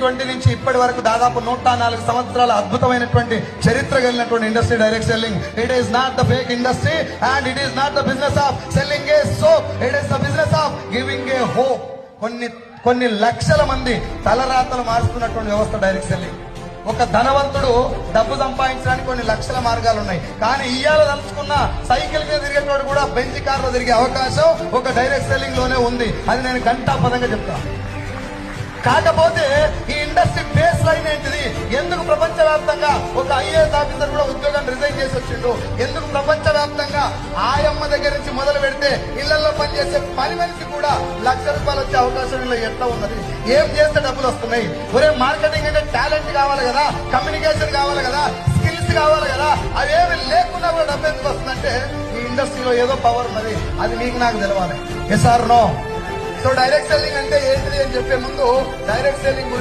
1920 నుంచి ఇప్పటి వరకు దాదాపు 104 సంవత్సరాల అద్భుతమైనటువంటి చరిత్ర కలిగినటువంటి industry direct selling. It is not the fake industry and it is not the business of selling A soap, it is the business of giving a hope. కొన్ని లక్షల మంది తలరాతలు మారుస్తున్నటువంటి వ్యవస్థ డైరెక్ట్ సెల్లింగ్. ఒక ధనవంతుడు డబ్బు సంపాదించడానికి కొన్ని లక్షల మార్గాలు ఉన్నాయి, కానీ ఇయ్యాల తలుచుకున్న సైకిల్ మీద తిరిగేటోడు కూడా బెంచ్ కార్ లో తిరిగే అవకాశం ఒక డైరెక్ట్ సెల్లింగ్ లోనే ఉంది. అది నేను ఘంటాపదంగా చెప్తాను. కాకపోతే ఈ ఇండస్ట్రీ బేస్ లైన్ ఏంటిది? ఎందుకు ప్రపంచవ్యాప్తంగా ఒక ఐఏఎస్ ఆఫీసర్ కూడా ఉద్యోగాన్ని రిజైన్ చేసి వచ్చిండు? ఎందుకు ప్రపంచవ్యాప్తంగా ఆయమ్మ దగ్గర నుంచి మొదలు పెడితే ఇళ్లలో పనిచేసే పని మనిషి కూడా ₹1,00,000 వచ్చే అవకాశం ఇలా ఎట్లా ఉన్నది? ఏం చేస్తే డబ్బులు వస్తున్నాయి? ఒరే, మార్కెటింగ్ అంటే టాలెంట్ కావాలి కదా, కమ్యూనికేషన్ కావాలి కదా, స్కిల్స్ కావాలి కదా. అవేమి లేకుండా కూడా డబ్బు ఎందుకు వస్తుందంటే ఈ ఇండస్ట్రీలో ఏదో పవర్ ఉన్నది. అది మీకు నాకు తెలవాలి. Yes or no? So direct selling అంటే ఏంటిది అని చెప్పే ముందు డైరెక్ట్ సెల్లింగ్